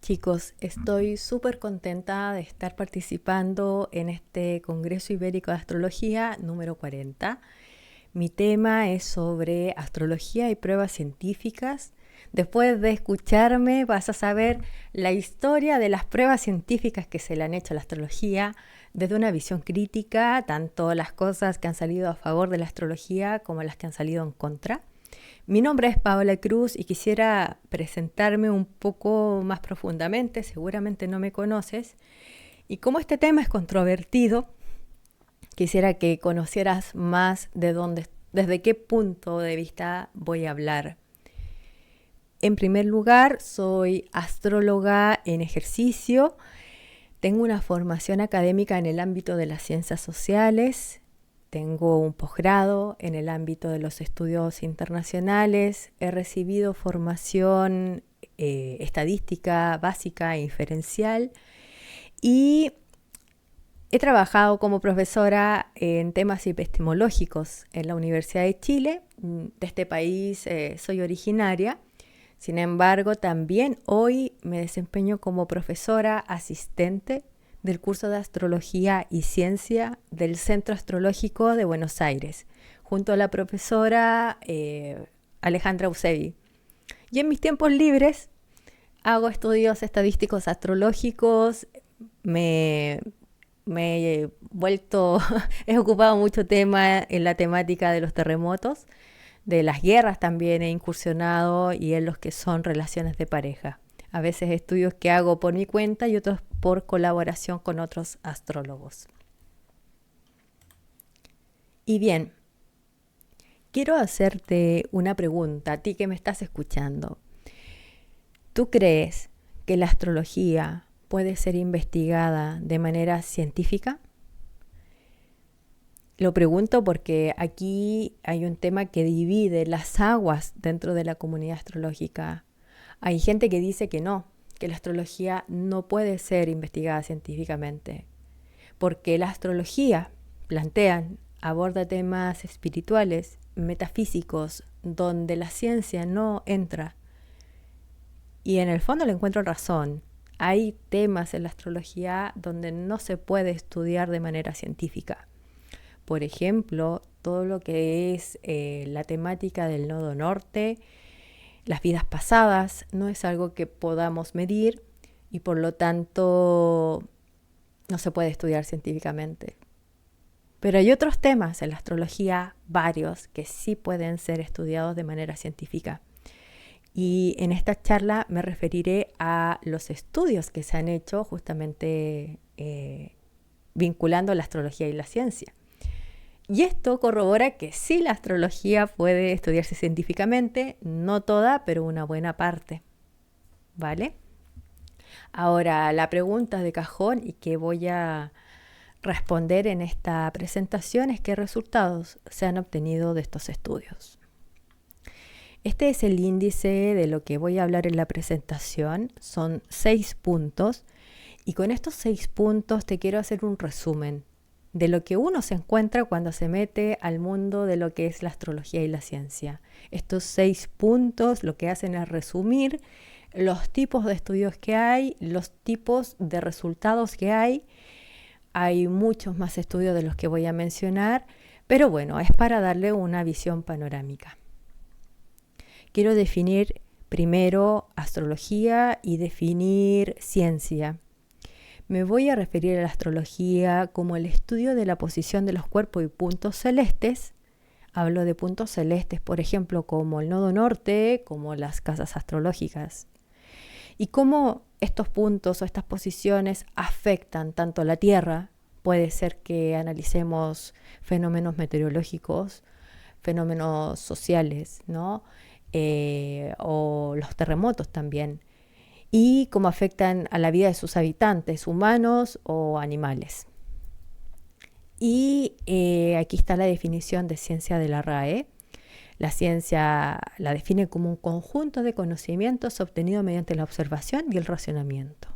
Chicos, estoy súper contenta de estar participando en este Congreso Ibérico de Astrología número 40. Mi tema es sobre astrología y pruebas científicas. Después de escucharme vas a saber la historia de las pruebas científicas que se le han hecho a la astrología desde una visión crítica, tanto las cosas que han salido a favor de la astrología como las que han salido en contra. Mi nombre es Paola Cruz y quisiera presentarme un poco más profundamente, seguramente no me conoces. Y como este tema es controvertido, quisiera que conocieras más desde qué punto de vista voy a hablar. En primer lugar, soy astróloga en ejercicio. Tengo una formación académica en el ámbito de las ciencias sociales. Tengo un posgrado en el ámbito de los estudios internacionales. He recibido formación estadística básica e inferencial. Y he trabajado como profesora en temas epistemológicos en la Universidad de Chile. De este país soy originaria. Sin embargo, también hoy me desempeño como profesora asistente del curso de Astrología y Ciencia del Centro Astrológico de Buenos Aires, junto a la profesora Alejandra Usevi. Y en mis tiempos libres hago estudios estadísticos astrológicos, me he vuelto, he ocupado mucho tema en la temática de los terremotos, de las guerras también he incursionado y en los que son relaciones de pareja. A veces estudios que hago por mi cuenta y otros por colaboración con otros astrólogos. Y bien, quiero hacerte una pregunta, a ti que me estás escuchando. ¿Tú crees que la astrología puede ser investigada de manera científica? Lo pregunto porque aquí hay un tema que divide las aguas dentro de la comunidad astrológica. Hay gente que dice que no, que la astrología no puede ser investigada científicamente, porque la astrología, plantean, aborda temas espirituales, metafísicos, donde la ciencia no entra. Y en el fondo le encuentro razón. Hay temas en la astrología donde no se puede estudiar de manera científica. Por ejemplo, todo lo que es la temática del nodo norte, las vidas pasadas, no es algo que podamos medir y por lo tanto no se puede estudiar científicamente. Pero hay otros temas en la astrología, varios, que sí pueden ser estudiados de manera científica. Y en esta charla me referiré a los estudios que se han hecho justamente vinculando la astrología y la ciencia. Y esto corrobora que sí la astrología puede estudiarse científicamente, no toda, pero una buena parte. ¿Vale? Ahora, la pregunta de cajón y que voy a responder en esta presentación es qué resultados se han obtenido de estos estudios. Este es el índice de lo que voy a hablar en la presentación. Son 6 puntos y con estos 6 puntos te quiero hacer un resumen de lo que uno se encuentra cuando se mete al mundo de lo que es la astrología y la ciencia. Estos 6 puntos lo que hacen es resumir los tipos de estudios que hay, los tipos de resultados que hay. Hay muchos más estudios de los que voy a mencionar, pero bueno, es para darle una visión panorámica. Quiero definir primero astrología y definir ciencia. Me voy a referir a la astrología como el estudio de la posición de los cuerpos y puntos celestes. Hablo de puntos celestes, por ejemplo, como el nodo norte, como las casas astrológicas. Y cómo estos puntos o estas posiciones afectan tanto a la Tierra. Puede ser que analicemos fenómenos meteorológicos, fenómenos sociales, ¿no? O los terremotos también. Y cómo afectan a la vida de sus habitantes, humanos o animales. Y aquí está la definición de ciencia de la RAE. La ciencia la define como un conjunto de conocimientos obtenidos mediante la observación y el razonamiento.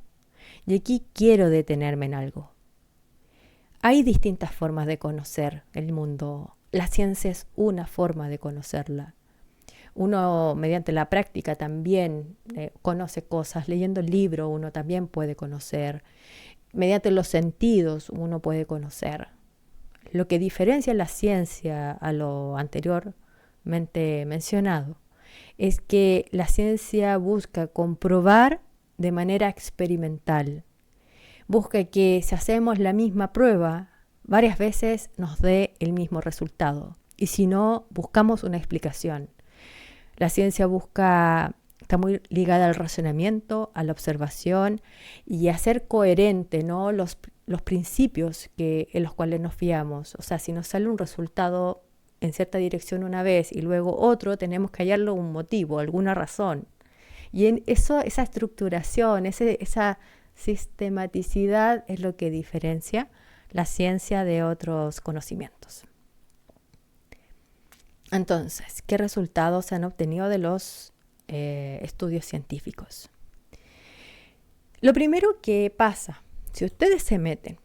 Y aquí quiero detenerme en algo. Hay distintas formas de conocer el mundo. La ciencia es una forma de conocerla. Uno mediante la práctica también conoce cosas, leyendo el libro uno también puede conocer, mediante los sentidos uno puede conocer. Lo que diferencia la ciencia a lo anteriormente mencionado es que la ciencia busca comprobar de manera experimental, busca que si hacemos la misma prueba varias veces nos dé el mismo resultado, y si no, buscamos una explicación. La ciencia está muy ligada al razonamiento, a la observación y a ser coherente, ¿no? Los principios en los cuales nos fiamos. O sea, si nos sale un resultado en cierta dirección una vez y luego otro, tenemos que hallarlo un motivo, alguna razón. Y en eso, esa estructuración, esa sistematicidad es lo que diferencia la ciencia de otros conocimientos. Entonces, ¿qué resultados se han obtenido de los estudios científicos? Lo primero que pasa, si ustedes se meten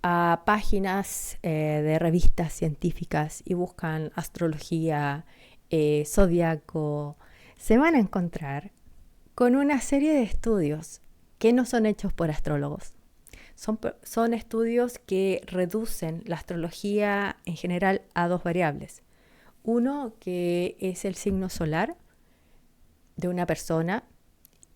a páginas de revistas científicas y buscan astrología, zodiaco, se van a encontrar con una serie de estudios que no son hechos por astrólogos. Son estudios que reducen la astrología en general a dos variables. Uno, que es el signo solar de una persona,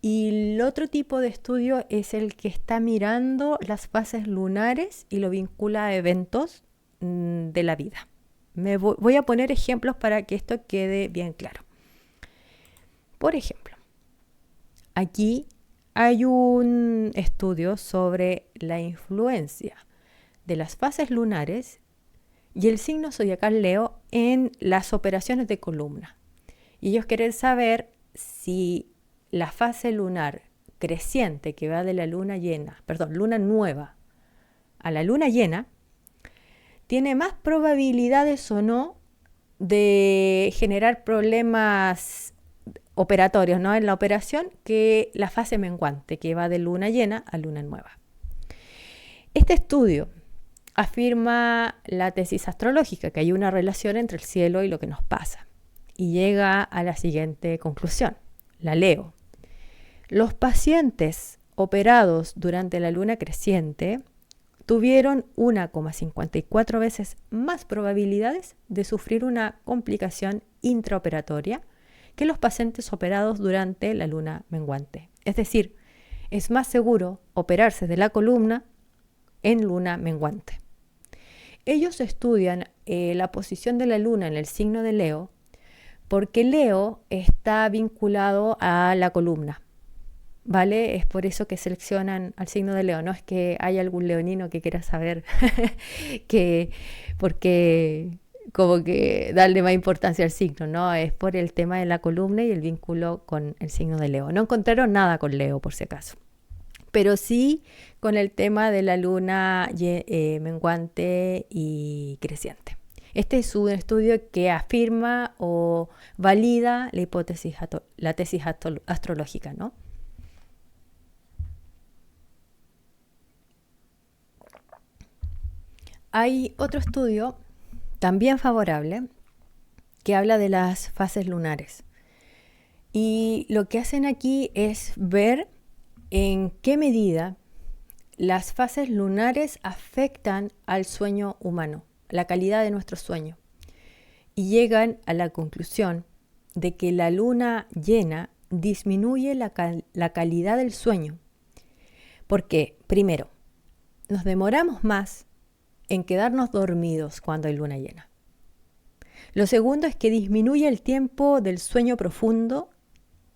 y el otro tipo de estudio es el que está mirando las fases lunares y lo vincula a eventos de la vida. Voy a poner ejemplos para que esto quede bien claro. Por ejemplo, aquí hay un estudio sobre la influencia de las fases lunares y el signo zodiacal Leo en las operaciones de columna. Y ellos quieren saber si la fase lunar creciente que va de la luna nueva a la luna llena, tiene más probabilidades o no de generar problemas operatorios, ¿no? En la operación, que la fase menguante que va de luna llena a luna nueva. Este estudio afirma la tesis astrológica, que hay una relación entre el cielo y lo que nos pasa, y llega a la siguiente conclusión, la leo. Los pacientes operados durante la luna creciente tuvieron 1,54 veces más probabilidades de sufrir una complicación intraoperatoria que los pacientes operados durante la luna menguante. Es decir, es más seguro operarse de la columna en luna menguante. Ellos estudian la posición de la luna en el signo de Leo porque Leo está vinculado a la columna, ¿vale? Es por eso que seleccionan al signo de Leo. No es que haya algún leonino que quiera saber porque como que darle más importancia al signo, ¿no? Es por el tema de la columna y el vínculo con el signo de Leo. No encontraron nada con Leo, por si acaso, pero sí con el tema de la luna menguante y creciente. Este es un estudio que afirma o valida la hipótesis, la tesis astrológica, ¿no? Hay otro estudio también favorable que habla de las fases lunares. Y lo que hacen aquí es ver en qué medida las fases lunares afectan al sueño humano, la calidad de nuestro sueño. Y llegan a la conclusión de que la luna llena disminuye la calidad del sueño. Porque, primero, nos demoramos más en quedarnos dormidos cuando hay luna llena. Lo segundo es que disminuye el tiempo del sueño profundo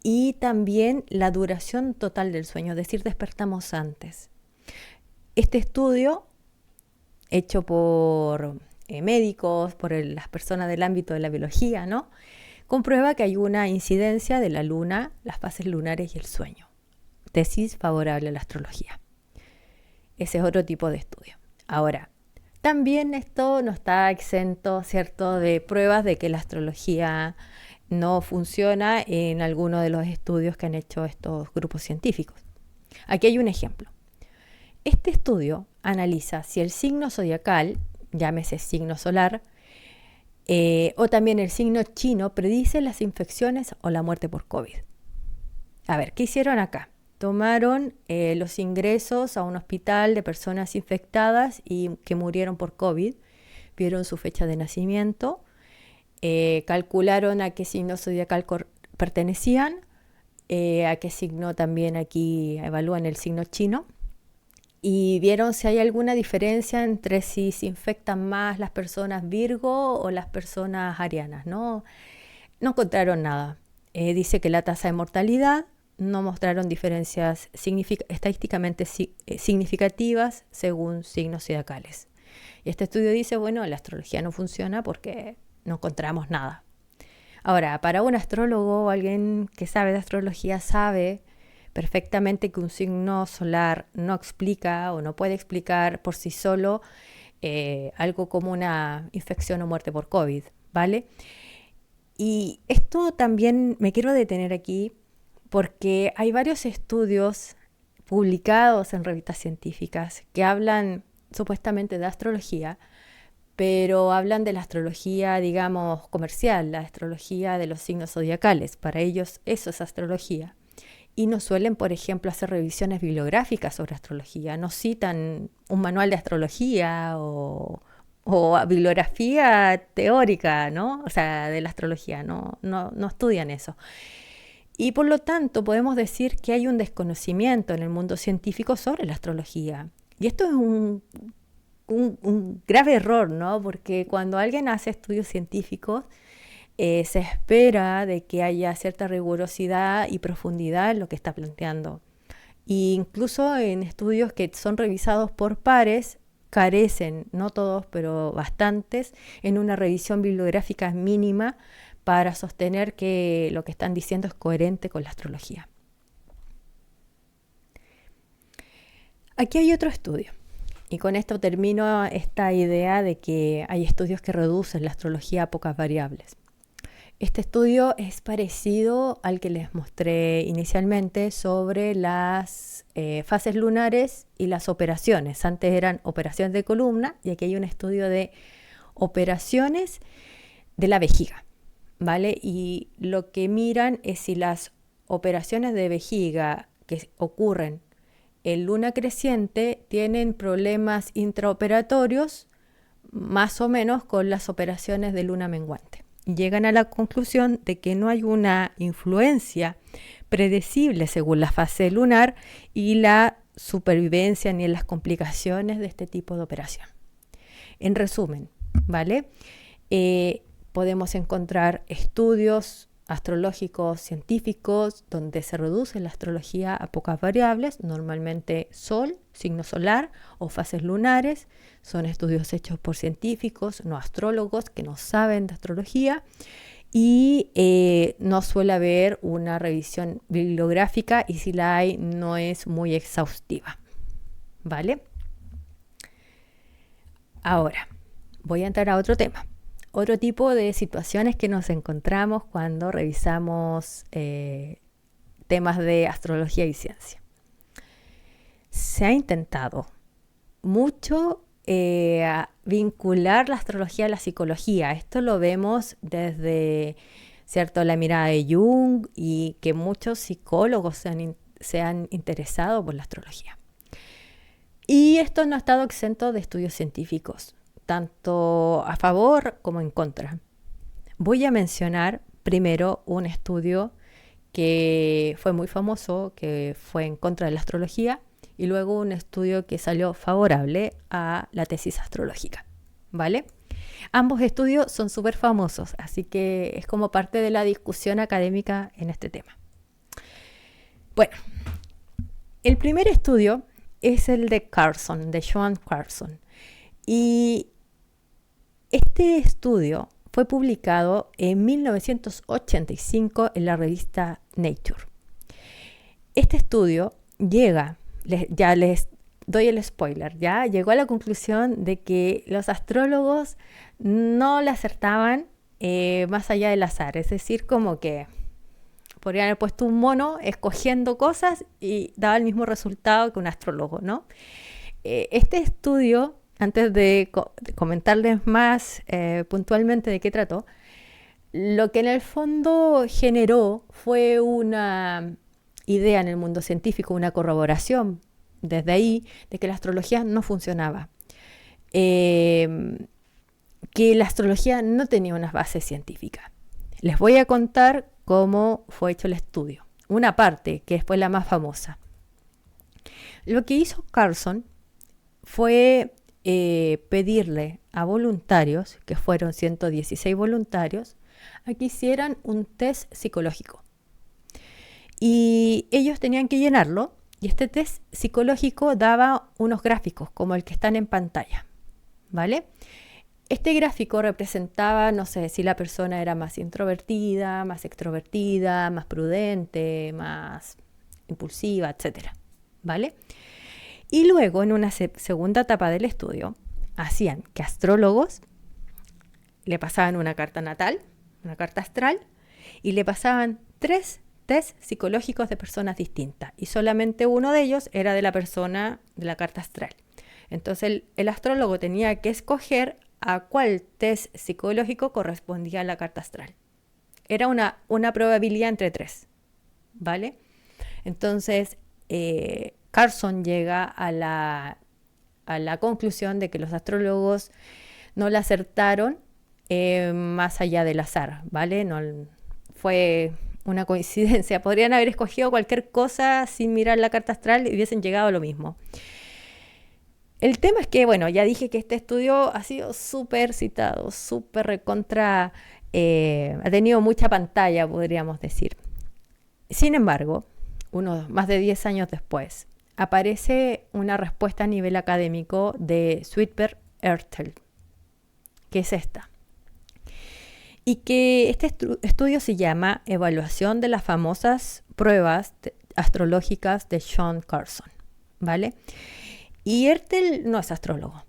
y también la duración total del sueño, es decir, despertamos antes. Este estudio, hecho por médicos, por las personas del ámbito de la biología, ¿no?, comprueba que hay una incidencia de la luna, las fases lunares y el sueño. Tesis favorable a la astrología. Ese es otro tipo de estudio. Ahora, también esto no está exento, ¿cierto?, de pruebas de que la astrología no funciona en alguno de los estudios que han hecho estos grupos científicos. Aquí hay un ejemplo. Este estudio analiza si el signo zodiacal, llámese signo solar, O también el signo chino predice las infecciones o la muerte por COVID. A ver, ¿qué hicieron acá? Tomaron los ingresos a un hospital de personas infectadas y que murieron por COVID, vieron su fecha de nacimiento, calcularon a qué signo zodiacal pertenecían, a qué signo también aquí evalúan el signo chino, y vieron si hay alguna diferencia entre si se infectan más las personas Virgo o las personas arianas. No encontraron nada. Dice que la tasa de mortalidad no mostraron diferencias estadísticamente significativas según signos zodiacales. Y este estudio dice, bueno, la astrología no funciona porque no encontramos nada. Ahora, para un astrólogo o alguien que sabe de astrología sabe perfectamente que un signo solar no explica o no puede explicar por sí solo algo como una infección o muerte por COVID, ¿vale? Y esto también me quiero detener aquí porque hay varios estudios publicados en revistas científicas que hablan supuestamente de astrología, pero hablan de la astrología, digamos, comercial, la astrología de los signos zodiacales. Para ellos eso es astrología. Y no suelen, por ejemplo, hacer revisiones bibliográficas sobre astrología. No citan un manual de astrología o bibliografía teórica, ¿no? O sea, de la astrología. No estudian eso. Y por lo tanto podemos decir que hay un desconocimiento en el mundo científico sobre la astrología. Y esto es un grave error, ¿no? Porque cuando alguien hace estudios científicos, se espera de que haya cierta rigurosidad y profundidad en lo que está planteando. E incluso en estudios que son revisados por pares, carecen, no todos, pero bastantes, en una revisión bibliográfica mínima para sostener que lo que están diciendo es coherente con la astrología. Aquí hay otro estudio. Y con esto termino esta idea de que hay estudios que reducen la astrología a pocas variables. Este estudio es parecido al que les mostré inicialmente sobre las fases lunares y las operaciones. Antes eran operaciones de columna y aquí hay un estudio de operaciones de la vejiga, ¿vale? Y lo que miran es si las operaciones de vejiga que ocurren en luna creciente tienen problemas intraoperatorios más o menos con las operaciones de luna menguante. Llegan a la conclusión de que no hay una influencia predecible según la fase lunar y la supervivencia ni en las complicaciones de este tipo de operación. En resumen, ¿vale? Podemos encontrar estudios astrológicos científicos donde se reduce la astrología a pocas variables, normalmente sol, signo solar o fases lunares. Son estudios hechos por científicos, no astrólogos que no saben de astrología, y no suele haber una revisión bibliográfica y si la hay no es muy exhaustiva, ¿vale? Ahora voy a entrar a otro tema. Otro tipo de situaciones que nos encontramos cuando revisamos temas de astrología y ciencia. Se ha intentado mucho vincular la astrología a la psicología. Esto lo vemos desde, ¿cierto?, la mirada de Jung y que muchos psicólogos se han interesado por la astrología. Y esto no ha estado exento de estudios científicos, tanto a favor como en contra. Voy a mencionar primero un estudio que fue muy famoso, que fue en contra de la astrología, y luego un estudio que salió favorable a la tesis astrológica, ¿vale? Ambos estudios son súper famosos, así que es como parte de la discusión académica en este tema. Bueno, el primer estudio es el de Carson, de Joan Carson, y este estudio fue publicado en 1985 en la revista Nature. Este estudio ya les doy el spoiler, ya llegó a la conclusión de que los astrólogos no le acertaban más allá del azar, es decir, como que podrían haber puesto un mono escogiendo cosas y daba el mismo resultado que un astrólogo, ¿no? Este estudio antes de comentarles más puntualmente de qué trató, lo que en el fondo generó fue una idea en el mundo científico, una corroboración desde ahí de que la astrología no funcionaba, que la astrología no tenía una base científica. Les voy a contar cómo fue hecho el estudio. Una parte, que fue la más famosa. Lo que hizo Carson fue pedirle a voluntarios, que fueron 116 voluntarios, a que hicieran un test psicológico. Y ellos tenían que llenarlo, y este test psicológico daba unos gráficos, como el que están en pantalla, ¿vale? Este gráfico representaba, no sé, si la persona era más introvertida, más extrovertida, más prudente, más impulsiva, etcétera, ¿vale? Y luego, en una segunda etapa del estudio, hacían que astrólogos le pasaban una carta natal, una carta astral, y le pasaban 3 test psicológicos de personas distintas. Y solamente uno de ellos era de la persona de la carta astral. Entonces el astrólogo tenía que escoger a cuál test psicológico correspondía a la carta astral. Era una probabilidad entre 3, ¿vale? Entonces, Carson llega a la conclusión de que los astrólogos no le acertaron más allá del azar, ¿vale? No fue una coincidencia. Podrían haber escogido cualquier cosa sin mirar la carta astral y hubiesen llegado a lo mismo. El tema es que, bueno, ya dije que este estudio ha sido súper citado, súper recontra, ha tenido mucha pantalla, podríamos decir. Sin embargo, más de 10 años después, aparece una respuesta a nivel académico de Sweetberg Ertel, que es esta. Y que este estudio se llama Evaluación de las famosas pruebas astrológicas de Sean Carson, ¿vale? Y Ertel no es astrólogo,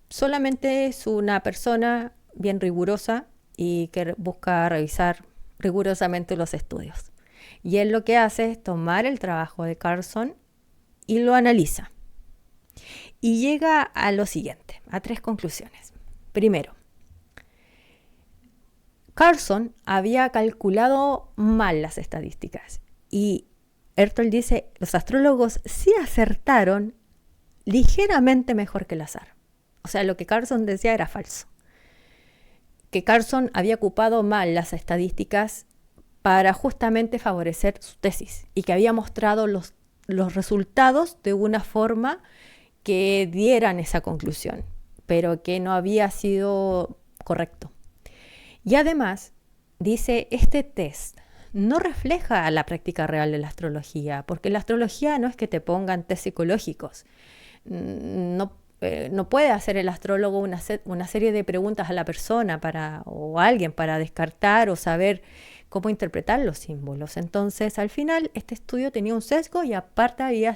solamente es una persona bien rigurosa y que busca revisar rigurosamente los estudios. Y él lo que hace es tomar el trabajo de Carson y lo analiza. Y llega a lo siguiente, a 3 conclusiones. Primero, Carson había calculado mal las estadísticas y Ertel dice, los astrólogos sí acertaron ligeramente mejor que el azar. O sea, lo que Carson decía era falso. Que Carson había ocupado mal las estadísticas para justamente favorecer su tesis y que había mostrado los resultados de una forma que dieran esa conclusión, pero que no había sido correcto. Y además, dice, este test no refleja la práctica real de la astrología, porque la astrología no es que te pongan test psicológicos. No puede hacer el astrólogo una serie de preguntas a la persona o a alguien para descartar o saber cómo interpretar los símbolos. Entonces, al final, este estudio tenía un sesgo y aparte había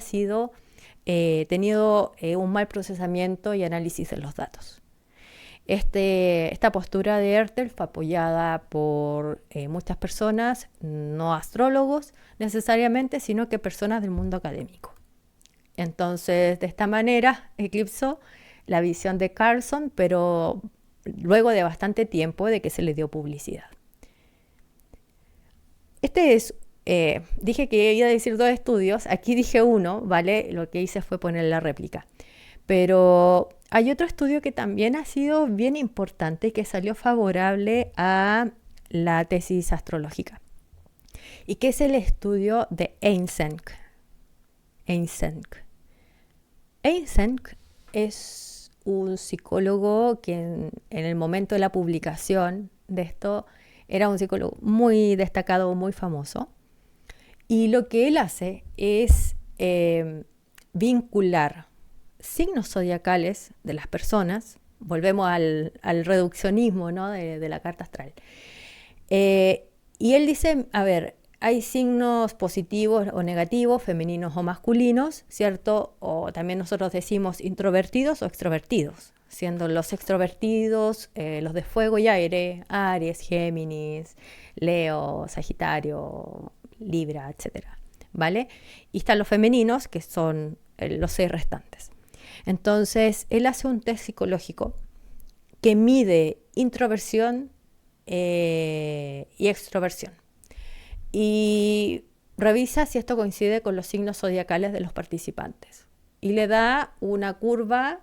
tenido un mal procesamiento y análisis de los datos. Esta postura de Ertel fue apoyada por muchas personas, no astrólogos necesariamente, sino que personas del mundo académico. Entonces, de esta manera, eclipsó la visión de Carson, pero luego de bastante tiempo de que se le dio publicidad. Dije que iba a decir 2 estudios, aquí dije uno, ¿vale? Lo que hice fue poner la réplica. Pero hay otro estudio que también ha sido bien importante y que salió favorable a la tesis astrológica. Y que es el estudio de Eysenck. Eysenck es un psicólogo que en el momento de la publicación de esto era un psicólogo muy destacado, muy famoso. Y lo que él hace es vincular signos zodiacales de las personas. Volvemos al reduccionismo, ¿no? de la carta astral. Y él dice, a ver, hay signos positivos o negativos, femeninos o masculinos, ¿cierto? O también nosotros decimos introvertidos o extrovertidos, siendo los extrovertidos los de fuego y aire, Aries, Géminis, Leo, Sagitario, Libra, etc. ¿Vale? Y están los femeninos, que son los 6 restantes. Entonces, él hace un test psicológico que mide introversión y extroversión. Y revisa si esto coincide con los signos zodiacales de los participantes. Y le da una curva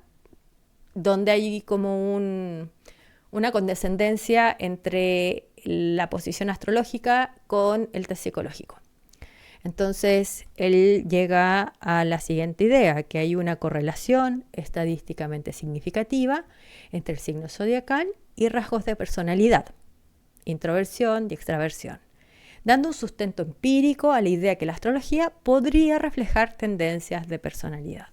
donde hay como una condescendencia entre la posición astrológica con el test psicológico. Entonces, él llega a la siguiente idea, que hay una correlación estadísticamente significativa entre el signo zodiacal y rasgos de personalidad, introversión y extraversión, dando un sustento empírico a la idea que la astrología podría reflejar tendencias de personalidad.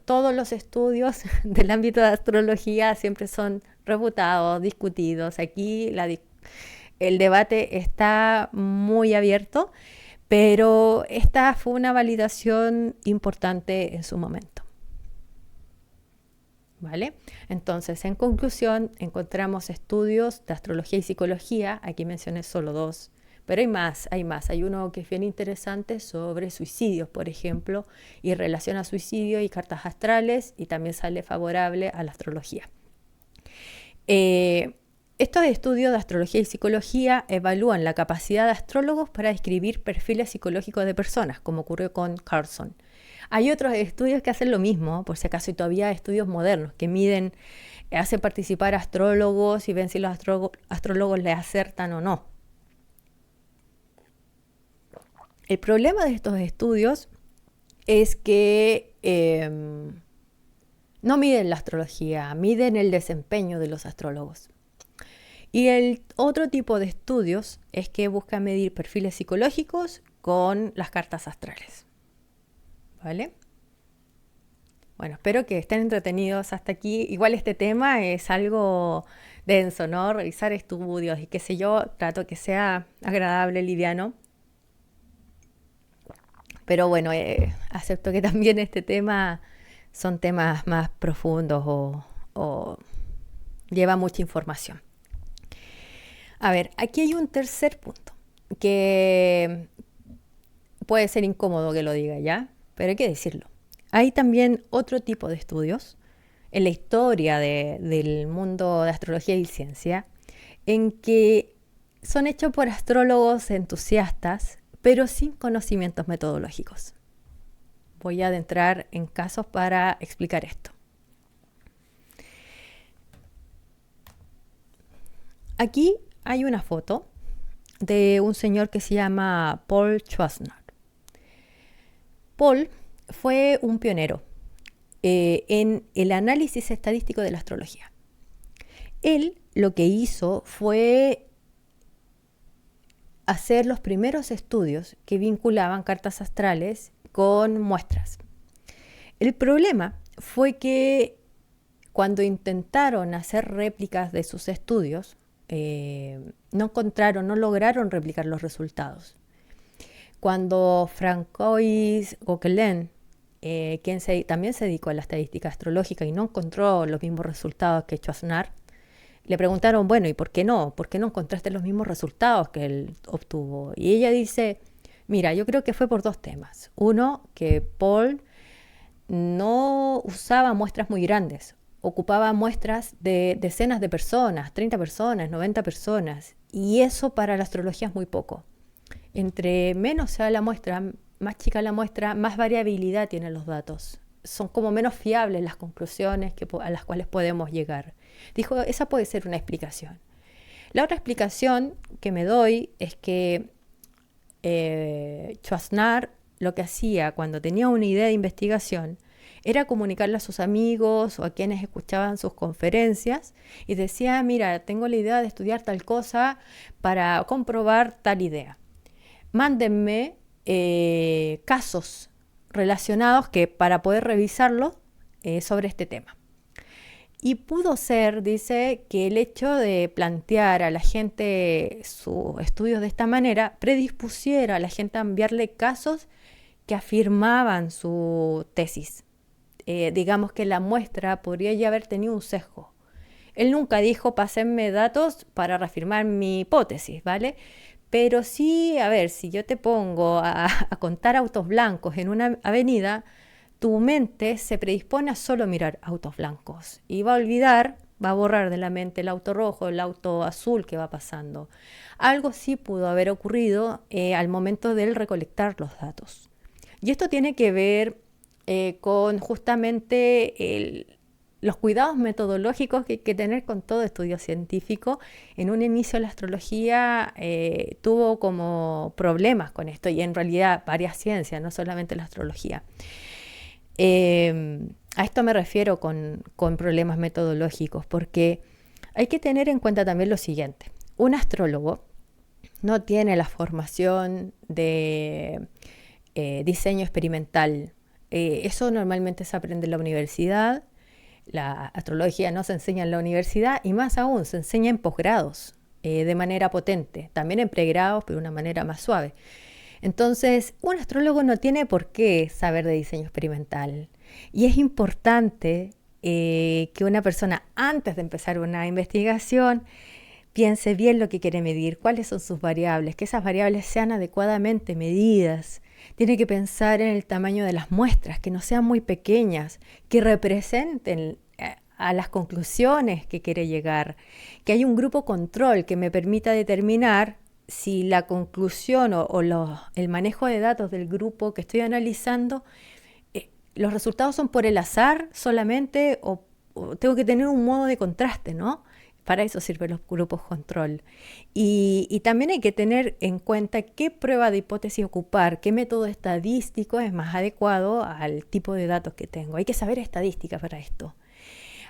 Todos los estudios del ámbito de astrología siempre son refutados, discutidos. Aquí el debate está muy abierto, pero esta fue una validación importante en su momento. ¿Vale? Entonces, en conclusión, encontramos estudios de astrología y psicología. Aquí mencioné solo 2, pero hay más. Hay uno que es bien interesante sobre suicidios, por ejemplo, y relaciona suicidio y cartas astrales, y también sale favorable a la astrología. Estos estudios de astrología y psicología evalúan la capacidad de astrólogos para describir perfiles psicológicos de personas, como ocurrió con Carlson. Hay otros estudios que hacen lo mismo, por si acaso, y todavía estudios modernos que miden, hacen participar a astrólogos y ven si los astrólogos les acertan o no. El problema de estos estudios es que no miden la astrología, miden el desempeño de los astrólogos. Y el otro tipo de estudios es que buscan medir perfiles psicológicos con las cartas astrales. ¿Vale? Bueno, espero que estén entretenidos hasta aquí. Igual este tema es algo denso, ¿no? Revisar estudios y qué sé yo, trato que sea agradable, liviano. Pero bueno, acepto que también este tema son temas más profundos o lleva mucha información. A ver, aquí hay un tercer punto que puede ser incómodo que lo diga ya, pero hay que decirlo. Hay también otro tipo de estudios en la historia del mundo de astrología y ciencia en que son hechos por astrólogos entusiastas, pero sin conocimientos metodológicos. Voy a adentrar en casos para explicar esto. Aquí hay una foto de un señor que se llama Paul Schwarzschild. Paul fue un pionero en el análisis estadístico de la astrología. Él lo que hizo fue hacer los primeros estudios que vinculaban cartas astrales con muestras. El problema fue que cuando intentaron hacer réplicas de sus estudios, no lograron replicar los resultados. Cuando Francois Gauquelin, quien también se dedicó a la estadística astrológica y no encontró los mismos resultados que Schwarzschild, le preguntaron, bueno, ¿y por qué no? ¿Por qué no encontraste los mismos resultados que él obtuvo? Y ella dice, mira, yo creo que fue por 2 temas. Uno, que Paul no usaba muestras muy grandes, ocupaba muestras de decenas de personas, 30 personas, 90 personas, y eso para la astrología es muy poco. Entre menos sea la muestra, más chica la muestra, más variabilidad tienen los datos. Son como menos fiables las conclusiones a las cuales podemos llegar. Dijo, esa puede ser una explicación. La otra explicación que me doy es que Schwarzschild lo que hacía cuando tenía una idea de investigación era comunicarla a sus amigos o a quienes escuchaban sus conferencias y decía, mira, tengo la idea de estudiar tal cosa para comprobar tal idea. Mándenme casos relacionados para poder revisarlos sobre este tema. Y pudo ser, dice, que el hecho de plantear a la gente sus estudios de esta manera predispusiera a la gente a enviarle casos que afirmaban su tesis. Digamos que la muestra podría ya haber tenido un sesgo. Él nunca dijo, pásenme datos para reafirmar mi hipótesis, ¿vale? Pero sí, a ver, si yo te pongo a contar autos blancos en una avenida, tu mente se predispone a solo mirar autos blancos y va a olvidar, va a borrar de la mente el auto rojo, el auto azul que va pasando. Algo sí pudo haber ocurrido al momento del recolectar los datos. Y esto tiene que ver con justamente los cuidados metodológicos que hay que tener con todo estudio científico. En un inicio la astrología tuvo como problemas con esto, y en realidad varias ciencias, no solamente la astrología. A esto me refiero con problemas metodológicos, porque hay que tener en cuenta también lo siguiente. Un astrólogo no tiene la formación de diseño experimental. Eso normalmente se aprende en la universidad. La astrología no se enseña en la universidad, y más aún se enseña en posgrados de manera potente, también en pregrados, pero de una manera más suave. Entonces, un astrólogo no tiene por qué saber de diseño experimental, y es importante que una persona, antes de empezar una investigación, piense bien lo que quiere medir, cuáles son sus variables, que esas variables sean adecuadamente medidas. Tiene que pensar en el tamaño de las muestras, que no sean muy pequeñas, que representen a las conclusiones que quiere llegar, que haya un grupo control que me permita determinar si la conclusión el manejo de datos del grupo que estoy analizando, los resultados son por el azar solamente, o tengo que tener un modo de contraste, ¿no? Para eso sirven los grupos control. Y también hay que tener en cuenta qué prueba de hipótesis ocupar, qué método estadístico es más adecuado al tipo de datos que tengo. Hay que saber estadística para esto.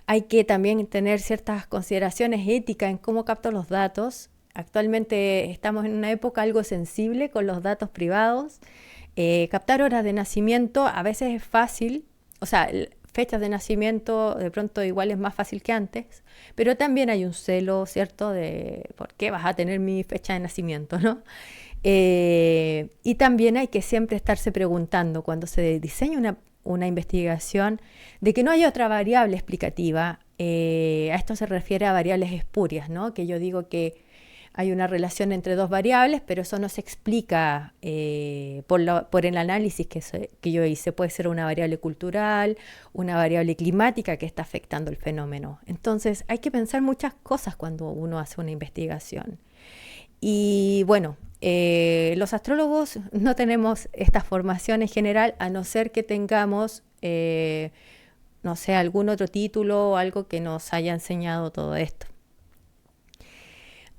Hay que también tener ciertas consideraciones éticas en cómo capto los datos. Actualmente estamos en una época algo sensible con los datos privados. Captar horas de nacimiento a veces es fácil, o sea, fechas de nacimiento de pronto igual es más fácil que antes, pero también hay un celo, ¿cierto?, de por qué vas a tener mi fecha de nacimiento, ¿no? Y también hay que siempre estarse preguntando cuando se diseña una investigación de que no hay otra variable explicativa. A esto se refiere a variables espurias, ¿no? Que yo digo que hay una relación entre dos variables, pero eso no se explica por el análisis que yo hice. Puede ser una variable cultural, una variable climática que está afectando el fenómeno. Entonces hay que pensar muchas cosas cuando uno hace una investigación. Y bueno, los astrólogos no tenemos esta formación en general, a no ser que tengamos, no sé, algún otro título o algo que nos haya enseñado todo esto.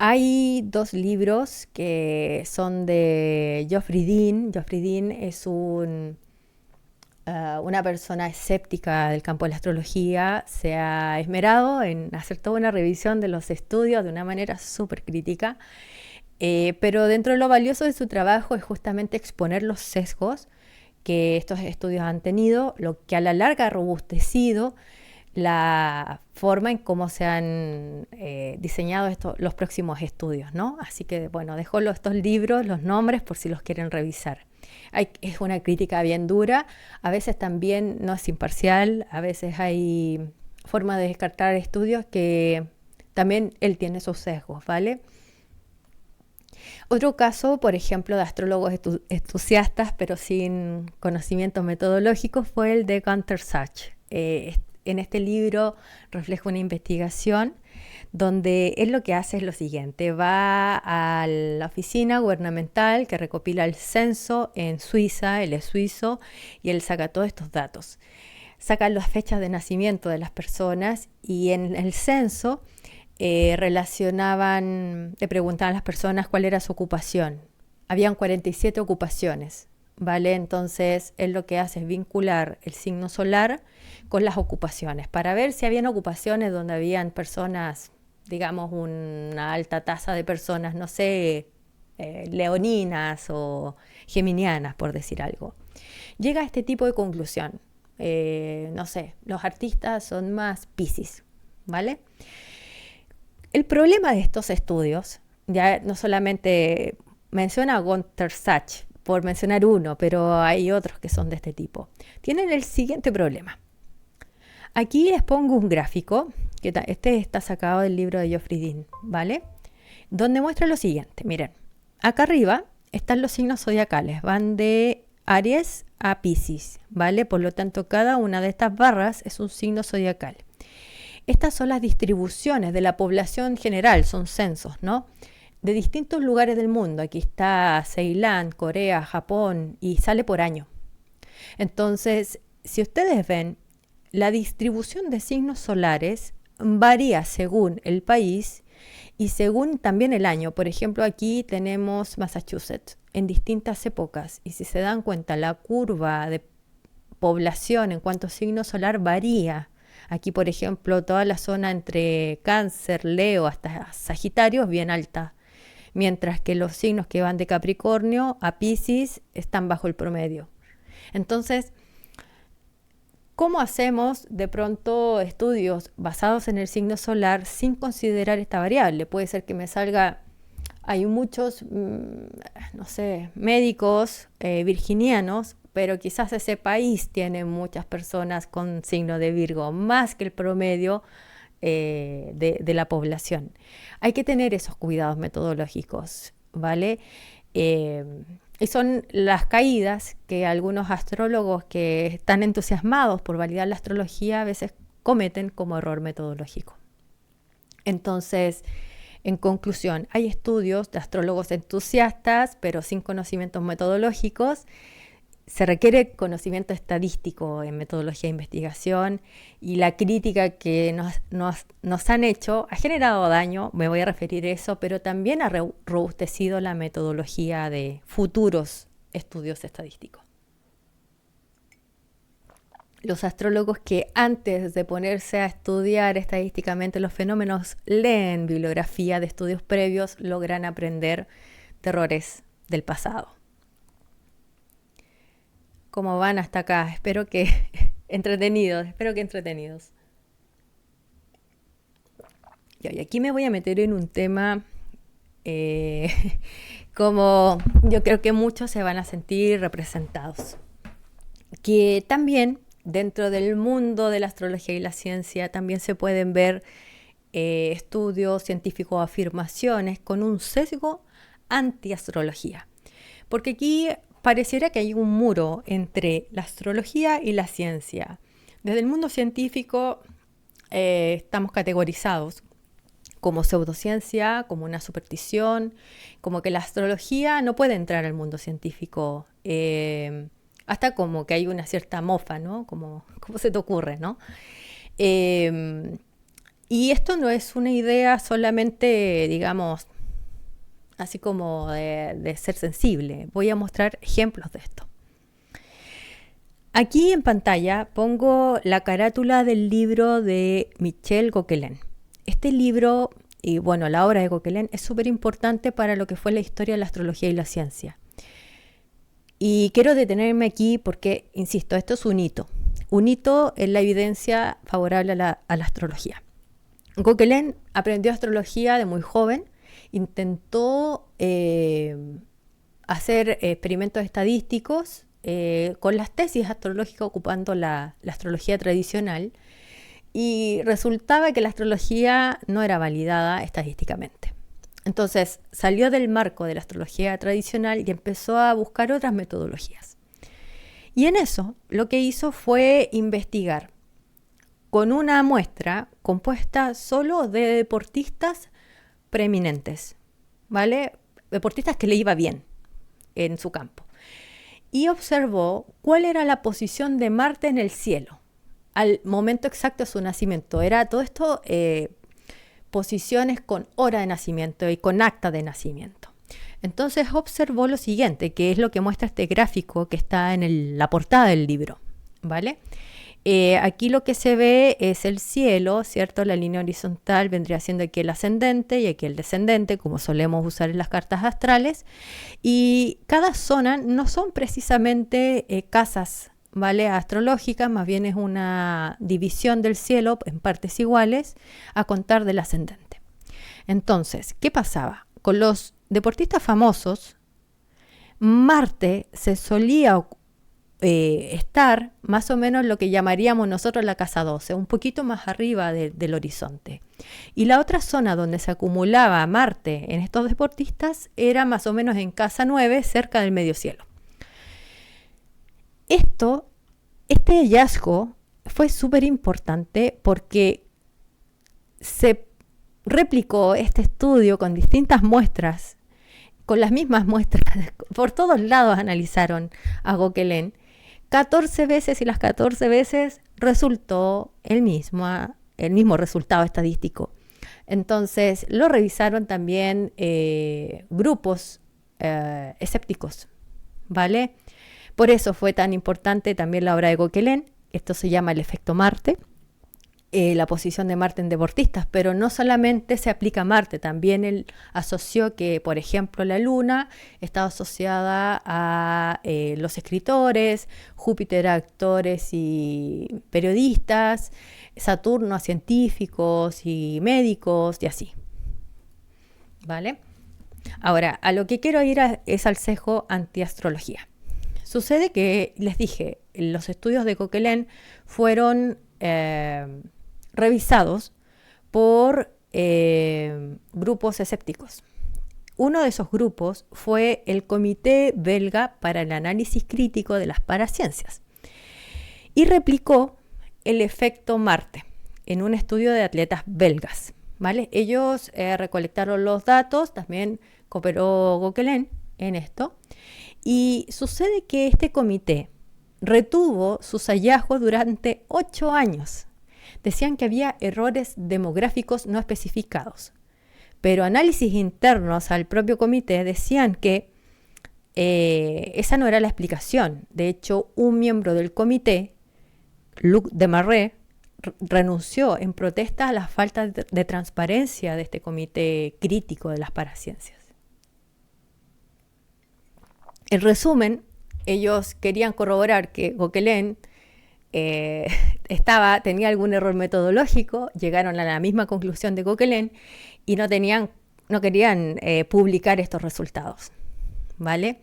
Hay dos libros que son de Geoffrey Dean. Geoffrey Dean es una persona escéptica del campo de la astrología. Se ha esmerado en hacer toda una revisión de los estudios de una manera súper crítica. Pero dentro de lo valioso de su trabajo es justamente exponer los sesgos que estos estudios han tenido, lo que a la larga ha robustecido la forma en cómo se han diseñado los próximos estudios, ¿no? Así que, bueno, dejo estos libros, los nombres, por si los quieren revisar. Es una crítica bien dura, a veces también no es imparcial, a veces hay forma de descartar estudios que también él tiene sus sesgos, ¿vale? Otro caso, por ejemplo, de astrólogos entusiastas, pero sin conocimientos metodológicos, fue el de Gunther Sachs. En este libro refleja una investigación donde él lo que hace es lo siguiente: va a la oficina gubernamental que recopila el censo en Suiza, él es suizo, y él saca todos estos datos. Saca las fechas de nacimiento de las personas, y en el censo le preguntaban a las personas cuál era su ocupación. Habían 47 ocupaciones. ¿Vale? Entonces, él lo que hace es vincular el signo solar con las ocupaciones, para ver si habían ocupaciones donde habían personas, digamos, una alta tasa de personas, no sé, leoninas o geminianas, por decir algo. Llega a este tipo de conclusión. No sé, los artistas son más Piscis, ¿vale? El problema de estos estudios, ya no solamente menciona a Gunther Sachs, por mencionar uno, pero hay otros que son de este tipo. Tienen el siguiente problema. Aquí les pongo un gráfico, que este está sacado del libro de Geoffrey Dean, ¿vale? Donde muestra lo siguiente. Miren, acá arriba están los signos zodiacales, van de Aries a Piscis, ¿vale? Por lo tanto, cada una de estas barras es un signo zodiacal. Estas son las distribuciones de la población general, son censos, ¿no? De distintos lugares del mundo. Aquí está Ceilán, Corea, Japón, y sale por año. Entonces, si ustedes ven, la distribución de signos solares varía según el país y según también el año. Por ejemplo, aquí tenemos Massachusetts en distintas épocas, y si se dan cuenta, la curva de población en cuanto a signo solar varía. Aquí, por ejemplo, toda la zona entre Cáncer, Leo hasta Sagitario es bien alta, mientras que los signos que van de Capricornio a Piscis están bajo el promedio. Entonces, ¿cómo hacemos de pronto estudios basados en el signo solar sin considerar esta variable? Puede ser que me salga, hay muchos, no sé, médicos virginianos, pero quizás ese país tiene muchas personas con signo de Virgo, más que el promedio de la población. Hay que tener esos cuidados metodológicos, ¿vale? Y son las caídas que algunos astrólogos que están entusiasmados por validar la astrología a veces cometen como error metodológico. Entonces, en conclusión, hay estudios de astrólogos entusiastas, pero sin conocimientos metodológicos. Se requiere conocimiento estadístico en metodología de investigación, y la crítica que nos han hecho ha generado daño, me voy a referir a eso, pero también ha robustecido la metodología de futuros estudios estadísticos. Los astrólogos que antes de ponerse a estudiar estadísticamente los fenómenos leen bibliografía de estudios previos logran aprender de errores del pasado. ¿Cómo van hasta acá? Espero que entretenidos. Y aquí me voy a meter en un tema como yo creo que muchos se van a sentir representados. Que también dentro del mundo de la astrología y la ciencia también se pueden ver estudios científicos o afirmaciones con un sesgo anti-astrología. Porque aquí pareciera que hay un muro entre la astrología y la ciencia. Desde el mundo científico estamos categorizados como pseudociencia, como una superstición, como que la astrología no puede entrar al mundo científico, hasta como que hay una cierta mofa, ¿no? ¿Cómo se te ocurre, no? Y esto no es una idea solamente, digamos, así como de ser sensible. Voy a mostrar ejemplos de esto. Aquí en pantalla pongo la carátula del libro de Michel Gauquelin. Este libro, y bueno, la obra de Gauquelin es súper importante para lo que fue la historia de la astrología y la ciencia. Y quiero detenerme aquí porque, insisto, esto es un hito en la evidencia favorable a la astrología. Gauquelin aprendió astrología de muy joven. Intentó hacer experimentos estadísticos con las tesis astrológicas ocupando la astrología tradicional, y resultaba que la astrología no era validada estadísticamente. Entonces salió del marco de la astrología tradicional y empezó a buscar otras metodologías. Y en eso lo que hizo fue investigar con una muestra compuesta solo de deportistas preeminentes, ¿vale? Deportistas que le iba bien en su campo. Y observó cuál era la posición de Marte en el cielo al momento exacto de su nacimiento. Era todo esto posiciones con hora de nacimiento y con acta de nacimiento. Entonces observó lo siguiente, que es lo que muestra este gráfico que está en la portada del libro, ¿vale? Aquí lo que se ve es el cielo, ¿cierto? La línea horizontal vendría siendo aquí el ascendente y aquí el descendente, como solemos usar en las cartas astrales. Y cada zona no son precisamente casas, ¿vale? Astrológicas, más bien es una división del cielo en partes iguales a contar del ascendente. Entonces, ¿qué pasaba? Con los deportistas famosos, Marte se solía estar más o menos lo que llamaríamos nosotros la casa 12, un poquito más arriba del horizonte. Y la otra zona donde se acumulaba Marte en estos deportistas era más o menos en casa 9, cerca del medio cielo. este hallazgo fue súper importante porque se replicó este estudio con distintas muestras, con las mismas muestras, por todos lados analizaron a Gokelen 14 veces y las 14 veces resultó el mismo resultado estadístico. Entonces lo revisaron también grupos escépticos, ¿vale? Por eso fue tan importante también la obra de Gokelen. Esto se llama el efecto Marte, la posición de Marte en deportistas, pero no solamente se aplica a Marte, también él asoció que, por ejemplo, la Luna estaba asociada a los escritores, Júpiter a actores y periodistas, Saturno a científicos y médicos y así, ¿vale? Ahora, a lo que quiero ir es al sesgo antiastrología. Sucede que, les dije, los estudios de Gokelen fueron revisados por grupos escépticos. Uno de esos grupos fue el Comité Belga para el Análisis Crítico de las Paraciencias y replicó el efecto Marte en un estudio de atletas belgas, ¿vale? Ellos recolectaron los datos, también cooperó Gokelen en esto, y sucede que este comité retuvo sus hallazgos durante 8 años. Decían que había errores demográficos no especificados, pero análisis internos al propio comité decían que esa no era la explicación. De hecho, un miembro del comité, Luc Demarre, renunció en protesta a la falta de transparencia de este comité crítico de las paraciencias. En resumen, ellos querían corroborar que Gokelen tenía algún error metodológico, llegaron a la misma conclusión de Gokelen y no querían publicar estos resultados, ¿vale?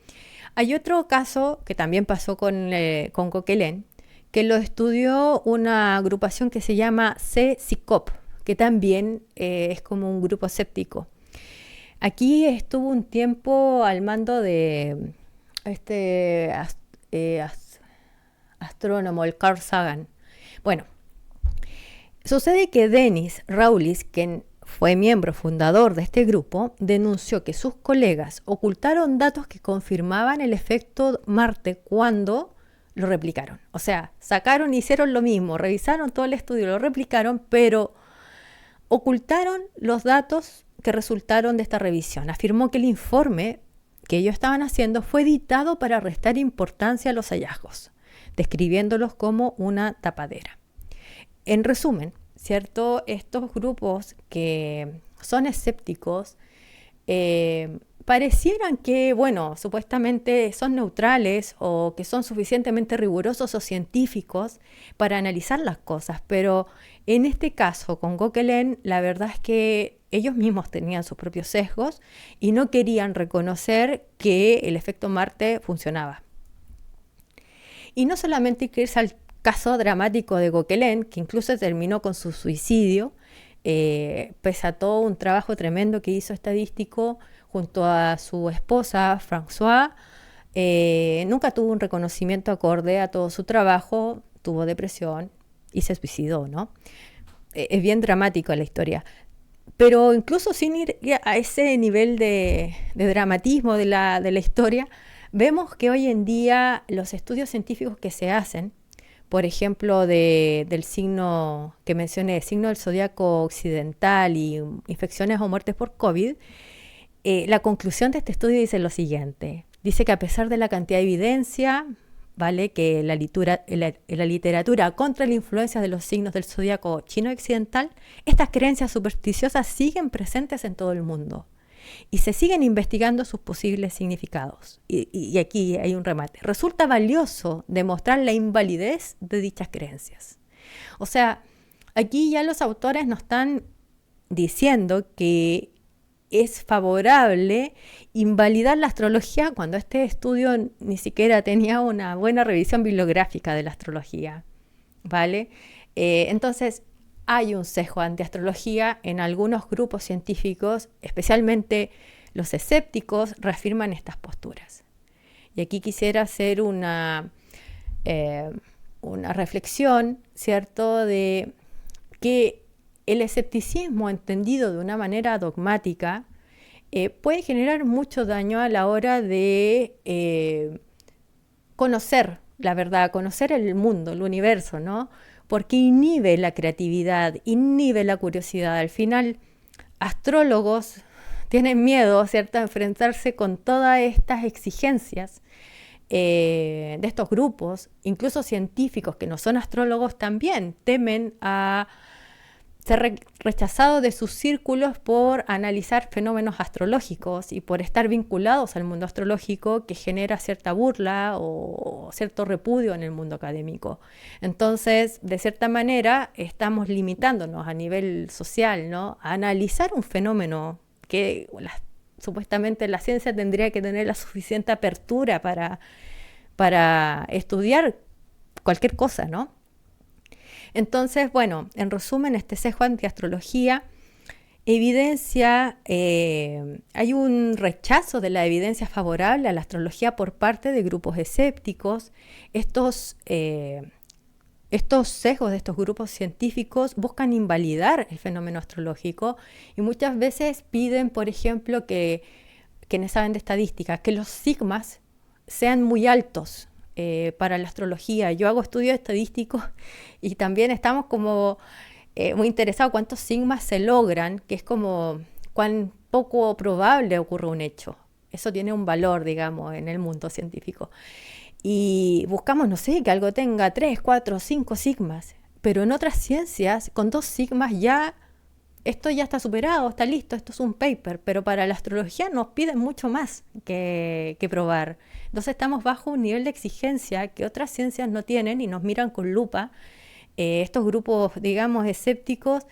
Hay otro caso que también pasó con Gokelen, que lo estudió una agrupación que se llama CSICOP, que también es como un grupo escéptico. Aquí estuvo un tiempo al mando de este astrónomo, el Carl Sagan. Bueno, sucede que Denis Roulis, quien fue miembro fundador de este grupo, denunció que sus colegas ocultaron datos que confirmaban el efecto Marte cuando lo replicaron. O sea, hicieron lo mismo, revisaron todo el estudio, lo replicaron, pero ocultaron los datos que resultaron de esta revisión. Afirmó que el informe que ellos estaban haciendo fue editado para restar importancia a los hallazgos, describiéndolos como una tapadera. En resumen, ¿cierto? Estos grupos que son escépticos parecieran que, bueno, supuestamente son neutrales o que son suficientemente rigurosos o científicos para analizar las cosas, pero en este caso con Gokelen la verdad es que ellos mismos tenían sus propios sesgos y no querían reconocer que el efecto Marte funcionaba. Y no solamente hay que irse al caso dramático de Gokelen, que incluso terminó con su suicidio, pese a todo un trabajo tremendo que hizo estadístico junto a su esposa, François, nunca tuvo un reconocimiento acorde a todo su trabajo, tuvo depresión y se suicidó, ¿no? Es bien dramático la historia. Pero incluso sin ir a ese nivel de dramatismo de la historia, vemos que hoy en día los estudios científicos que se hacen, por ejemplo, del signo que mencioné, signo del zodiaco occidental y infecciones o muertes por COVID, la conclusión de este estudio dice lo siguiente. Dice que a pesar de la cantidad de evidencia, ¿vale?, que la literatura contra la influencia de los signos del zodiaco chino occidental, estas creencias supersticiosas siguen presentes en todo el mundo y se siguen investigando sus posibles significados. Y aquí hay un remate. Resulta valioso demostrar la invalidez de dichas creencias. O sea, aquí ya los autores nos están diciendo que es favorable invalidar la astrología cuando este estudio ni siquiera tenía una buena revisión bibliográfica de la astrología, ¿vale? Entonces, hay un sesgo antiastrología en algunos grupos científicos, especialmente los escépticos, reafirman estas posturas. Y aquí quisiera hacer una eh, una reflexión, ¿cierto?, de que el escepticismo entendido de una manera dogmática puede generar mucho daño a la hora de conocer la verdad, conocer el mundo, el universo, ¿no? Porque inhibe la creatividad, inhibe la curiosidad. Al final, astrólogos tienen miedo, ¿cierto?, a enfrentarse con todas estas exigencias de estos grupos, incluso científicos que no son astrólogos también temen a ser rechazados de sus círculos por analizar fenómenos astrológicos y por estar vinculados al mundo astrológico, que genera cierta burla o cierto repudio en el mundo académico. Entonces, de cierta manera, estamos limitándonos a nivel social, ¿no?, a analizar un fenómeno que supuestamente la ciencia tendría que tener la suficiente apertura para estudiar cualquier cosa, ¿no? Entonces, bueno, en resumen, este sesgo antiastrología evidencia, hay un rechazo de la evidencia favorable a la astrología por parte de grupos escépticos. Estos sesgos de estos grupos científicos buscan invalidar el fenómeno astrológico y muchas veces piden, por ejemplo, que quienes saben de estadística, que los sigmas sean muy altos para la astrología. Yo hago estudios estadísticos y también estamos como muy interesados cuántos sigmas se logran, que es como cuán poco probable ocurre un hecho. Eso tiene un valor, digamos, en el mundo científico. Y buscamos, no sé, que algo tenga 3, 4, 5 sigmas, pero en otras ciencias, con 2 sigmas ya, esto ya está superado, está listo, esto es un paper, pero para la astrología nos piden mucho más que probar. Entonces estamos bajo un nivel de exigencia que otras ciencias no tienen y nos miran con lupa. Estos grupos, digamos, escépticos,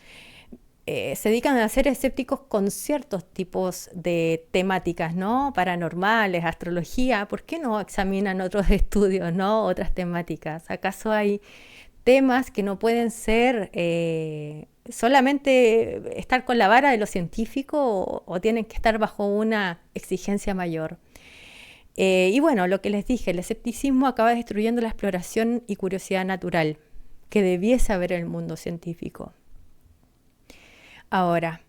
se dedican a ser escépticos con ciertos tipos de temáticas, ¿no? Paranormales, astrología. ¿Por qué no examinan otros estudios, ¿no?, otras temáticas? ¿Acaso hay temas que no pueden ser solamente estar con la vara de lo científico o tienen que estar bajo una exigencia mayor? Y bueno, lo que les dije, el escepticismo acaba destruyendo la exploración y curiosidad natural que debiese haber en el mundo científico. Ahora,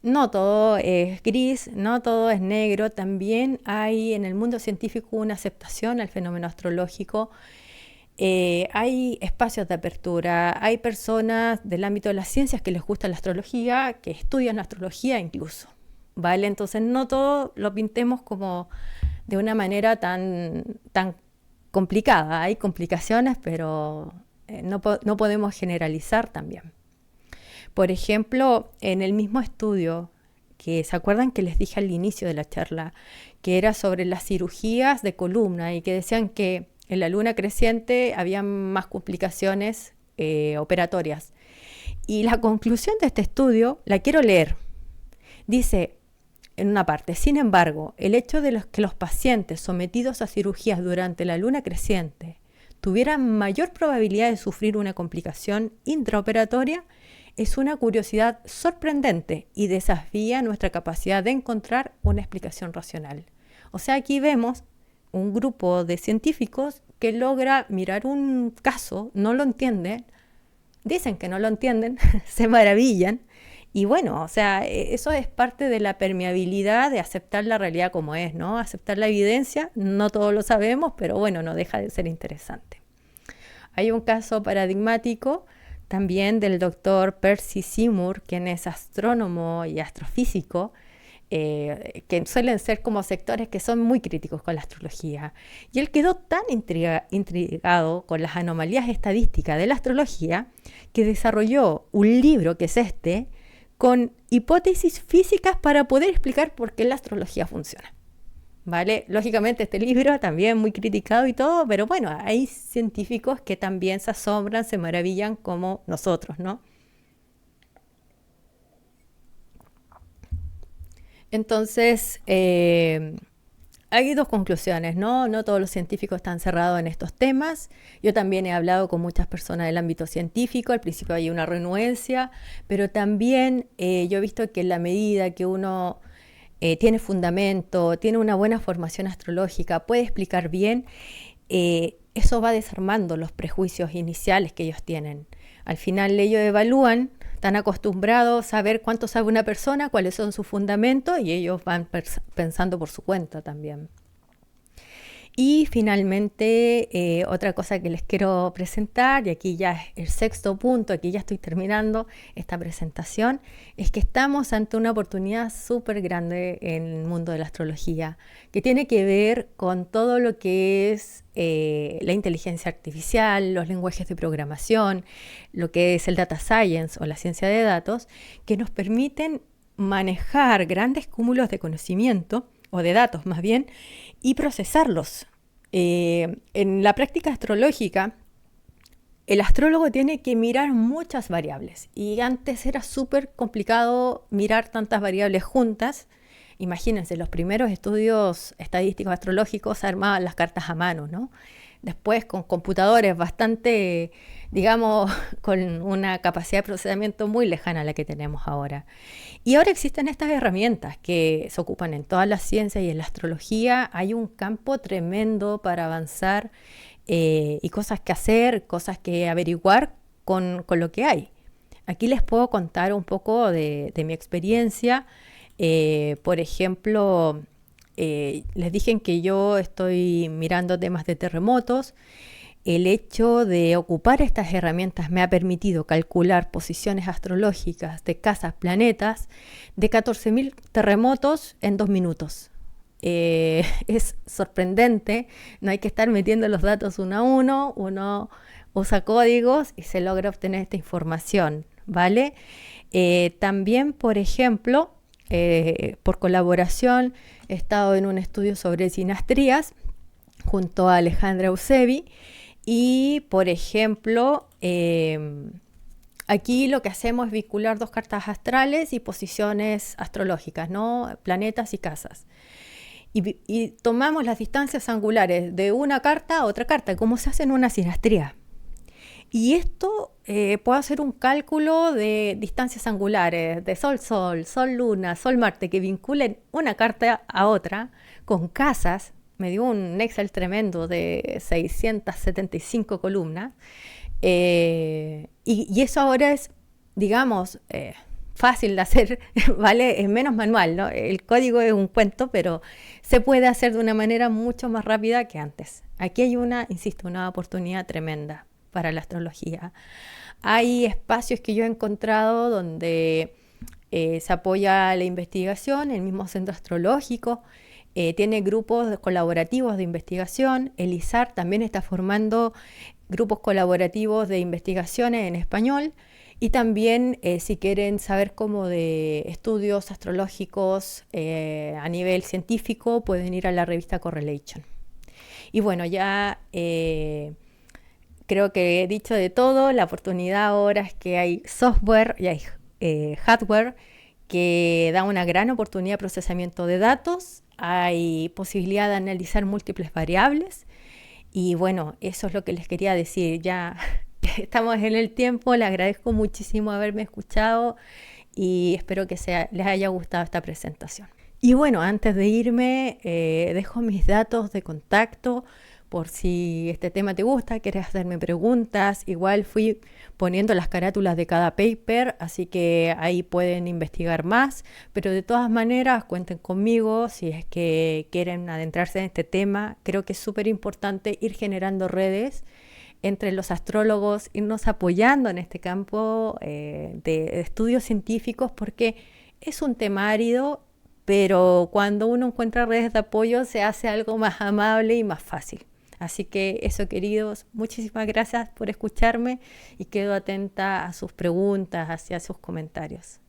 no todo es gris, no todo es negro, también hay en el mundo científico una aceptación al fenómeno astrológico. Hay espacios de apertura, hay personas del ámbito de las ciencias que les gusta la astrología, que estudian la astrología incluso, ¿vale? Entonces no todo lo pintemos como de una manera tan complicada. Hay complicaciones, pero no podemos generalizar también. Por ejemplo, en el mismo estudio, que se acuerdan que les dije al inicio de la charla, que era sobre las cirugías de columna y que decían que en la luna creciente había más complicaciones operatorias. Y la conclusión de este estudio la quiero leer. Dice en una parte, sin embargo, el hecho de que los pacientes sometidos a cirugías durante la luna creciente tuvieran mayor probabilidad de sufrir una complicación intraoperatoria es una curiosidad sorprendente y desafía nuestra capacidad de encontrar una explicación racional. O sea, aquí vemos un grupo de científicos que logra mirar un caso, no lo entienden, dicen que no lo entienden, se maravillan. Y bueno, o sea, eso es parte de la permeabilidad de aceptar la realidad como es, ¿no? Aceptar la evidencia, no todos lo sabemos, pero bueno, no deja de ser interesante. Hay un caso paradigmático también del doctor Percy Seymour, quien es astrónomo y astrofísico, que suelen ser como sectores que son muy críticos con la astrología. Y él quedó tan intrigado con las anomalías estadísticas de la astrología que desarrolló un libro, que es este, con hipótesis físicas para poder explicar por qué la astrología funciona. ¿Vale? Lógicamente este libro también muy criticado y todo, pero bueno, hay científicos que también se asombran, se maravillan como nosotros, ¿no? Entonces, hay dos conclusiones, ¿no? No todos los científicos están cerrados en estos temas. Yo también he hablado con muchas personas del ámbito científico. Al principio hay una renuencia, pero también yo he visto que en la medida que uno tiene fundamento, tiene una buena formación astrológica, puede explicar bien, eso va desarmando los prejuicios iniciales que ellos tienen. Al final ellos evalúan, están acostumbrados a ver cuánto sabe una persona, cuáles son sus fundamentos, y ellos van pensando por su cuenta también. Y finalmente, otra cosa que les quiero presentar, y aquí ya es el sexto punto, aquí ya estoy terminando esta presentación, es que estamos ante una oportunidad súper grande en el mundo de la astrología, que tiene que ver con todo lo que es la inteligencia artificial, los lenguajes de programación, lo que es el data science o la ciencia de datos, que nos permiten manejar grandes cúmulos de conocimiento, o de datos más bien, y procesarlos. En la práctica astrológica, el astrólogo tiene que mirar muchas variables y antes era súper complicado mirar tantas variables juntas. Imagínense, los primeros estudios estadísticos astrológicos armaban las cartas a mano, ¿no? Después con computadores bastante, digamos, con una capacidad de procesamiento muy lejana a la que tenemos ahora. Y ahora existen estas herramientas que se ocupan en todas las ciencias y en la astrología. Hay un campo tremendo para avanzar y cosas que hacer, cosas que averiguar con lo que hay. Aquí les puedo contar un poco de mi experiencia. Por ejemplo, les dije que yo estoy mirando temas de terremotos. El hecho de ocupar estas herramientas me ha permitido calcular posiciones astrológicas de casas, planetas, de 14.000 terremotos en 2 minutos. Es sorprendente, no hay que estar metiendo los datos uno a uno, uno usa códigos y se logra obtener esta información, ¿vale? También, por ejemplo, por colaboración, he estado en un estudio sobre sinastrías junto a Alejandra Eusebi y, por ejemplo, aquí lo que hacemos es vincular 2 cartas astrales y posiciones astrológicas, ¿no? Planetas y casas. Y tomamos las distancias angulares de una carta a otra carta, como se hace en una sinastría. Y esto puedo hacer un cálculo de distancias angulares, de Sol-Sol, Sol-Luna, Sol-Marte, que vinculen una carta a otra con casas. Me dio un Excel tremendo de 675 columnas. Y eso ahora es, digamos, fácil de hacer, ¿vale? Es menos manual, ¿no? El código es un cuento, pero se puede hacer de una manera mucho más rápida que antes. Aquí hay insisto, una oportunidad tremenda para la astrología. Hay espacios que yo he encontrado donde se apoya la investigación, el mismo centro astrológico, tiene grupos colaborativos de investigación. El ISAR también está formando grupos colaborativos de investigaciones en español. Y también, si quieren saber como de estudios astrológicos a nivel científico, pueden ir a la revista Correlation. Y bueno, ya creo que he dicho de todo. La oportunidad ahora es que hay software y hay hardware que da una gran oportunidad de procesamiento de datos. Hay posibilidad de analizar múltiples variables. Y bueno, eso es lo que les quería decir. Ya estamos en el tiempo. Les agradezco muchísimo haberme escuchado y espero que les haya gustado esta presentación. Y bueno, antes de irme, dejo mis datos de contacto por si este tema te gusta, quieres hacerme preguntas. Igual fui poniendo las carátulas de cada paper, así que ahí pueden investigar más. Pero de todas maneras, cuenten conmigo si es que quieren adentrarse en este tema. Creo que es súper importante ir generando redes entre los astrólogos, irnos apoyando en este campo de estudios científicos, porque es un tema árido, pero cuando uno encuentra redes de apoyo se hace algo más amable y más fácil. Así que eso, queridos, muchísimas gracias por escucharme y quedo atenta a sus preguntas, hacia sus comentarios.